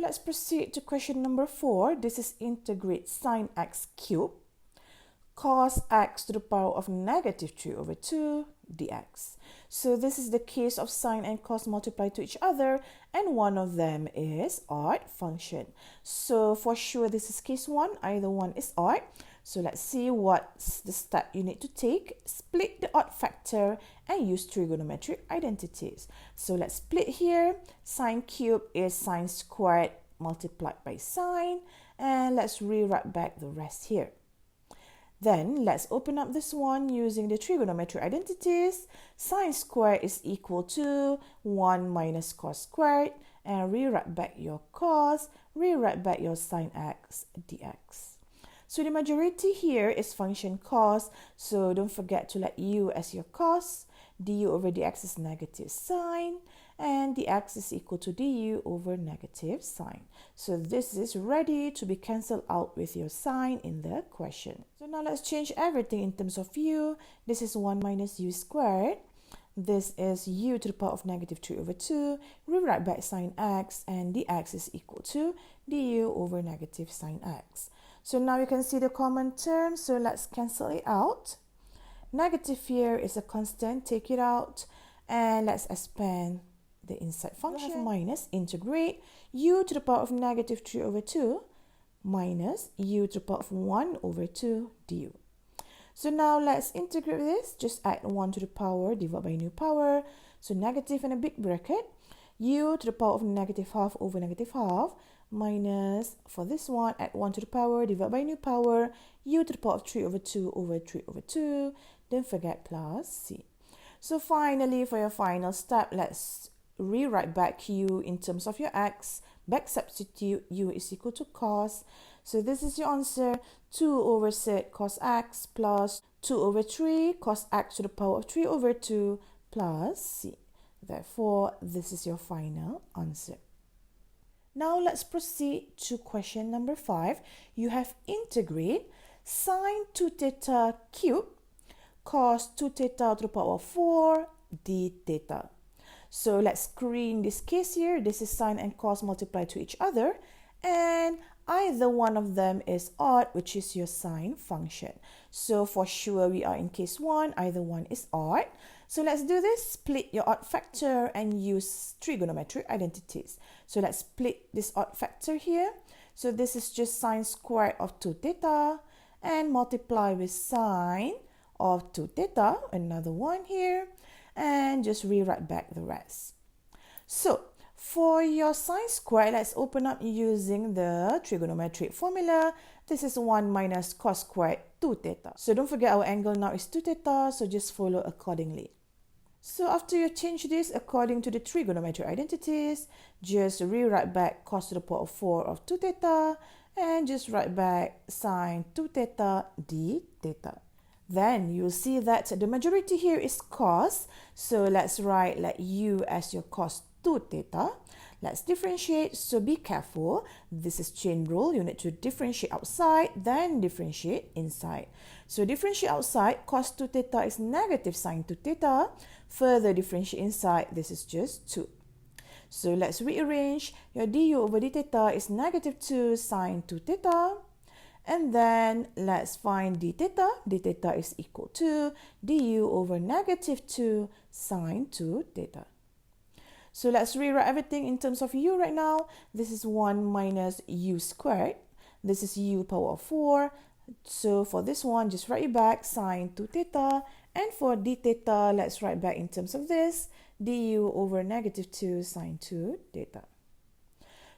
let's proceed to question number 4. This is integrate sine x cubed cos x to the power of negative 3 over 2 dx. So this is the case of sine and cos multiplied to each other, and one of them is odd function. So for sure this is case 1, either one is odd. So let's see what's the step you need to take. Split the odd factor and use trigonometric identities. So let's split here. Sine cubed is sine squared multiplied by sine, and let's rewrite back the rest here. Then let's open up this one using the trigonometric identities. Sine squared is equal to 1 minus cos squared, and rewrite back your cos, rewrite back your sine x dx. So the majority here is function cos, so don't forget to let u as your cos. Du over dx is negative sine, and dx is equal to du over negative sine. So this is ready to be cancelled out with your sine in the question. So now let's change everything in terms of u. This is 1 minus u squared. This is u to the power of negative 3 over 2. Rewrite back sine x, and dx is equal to du over negative sine x. So now you can see the common term, so let's cancel it out. Negative here is a constant, take it out, and let's expand the inside function. Minus integrate u to the power of negative 3 over 2 minus u to the power of 1 over 2 du. So now let's integrate this. Just add 1 to the power, divide by new power. So negative and a big bracket. U to the power of negative half over negative half minus, for this one, add 1 to the power, divide by new power. U to the power of 3 over 2 over 3 over 2. Don't forget plus c. So finally, for your final step, let's rewrite back u in terms of your x. Back substitute, u is equal to cos. So this is your answer, 2 over sec cos x plus 2 over 3 cos x to the power of 3 over 2 plus c. Therefore, this is your final answer. Now let's proceed to question number 5. You have integrate sine 2 theta cubed cos 2 theta to the power of 4 d theta. So let's screen this case here. This is sine and cos multiplied to each other, and either one of them is odd, which is your sine function. So for sure we are in case 1, either one is odd. So let's do this. Split your odd factor and use trigonometric identities. So let's split this odd factor here. So this is just sine squared of 2 theta, and multiply with sine of 2 theta, another one here, and just rewrite back the rest. So for your sine squared, let's open up using the trigonometric formula. This is 1 minus cos squared 2 theta. So don't forget our angle now is 2 theta, so just follow accordingly. So after you change this according to the trigonometric identities, just rewrite back cos to the power of 4 of 2 theta, and just write back sine 2 theta d theta. Then you'll see that the majority here is cos, so let's write let u as your cos 2 theta. Let's differentiate, so be careful. This is chain rule. You need to differentiate outside, then differentiate inside. So differentiate outside, cos 2 theta is negative sine 2 theta. Further differentiate inside, this is just 2. So let's rearrange. Your du over d theta is negative 2 sine 2 theta. And then let's find d theta. D theta is equal to du over negative 2 sine 2 theta. So let's rewrite everything in terms of u right now. This is 1 minus u squared. This is u power of 4. So for this one, just write it back, sine 2 theta. And for d theta, let's write back in terms of this, du over negative 2 sine 2 theta.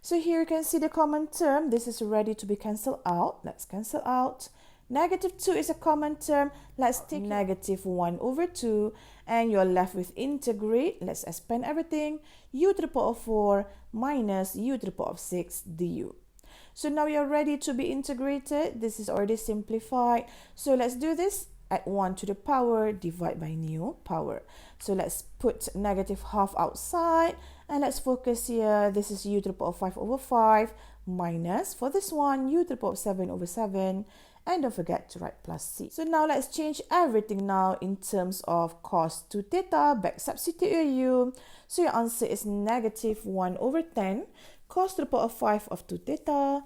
So here you can see the common term. This is ready to be cancelled out. Let's cancel out. Negative 2 is a common term. Let's take negative 1 over 2, and you're left with integrate. Let's expand everything. U to the power of 4 minus u to the power of 6 du. So now you're ready to be integrated. This is already simplified. So let's do this. Add 1 to the power, divide by new power. So let's put negative half outside, and let's focus here. This is u to the power of 5 over 5 minus, for this one, u to the power of 7 over 7, And don't forget to write plus C. So now let's change everything now in terms of cos 2 theta. Back substitute your u. So your answer is negative 1 over 10 cos to the power of 5 of 2 theta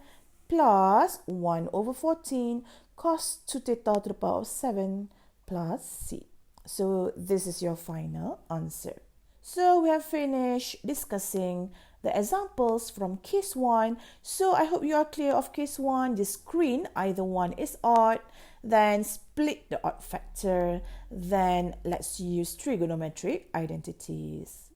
plus 1 over 14 cos 2 theta to the power of 7 plus C. So this is your final answer. So we have finished discussing the examples from case 1. So I hope you are clear of case 1. The screen, either one is odd, then split the odd factor, then let's use trigonometric identities.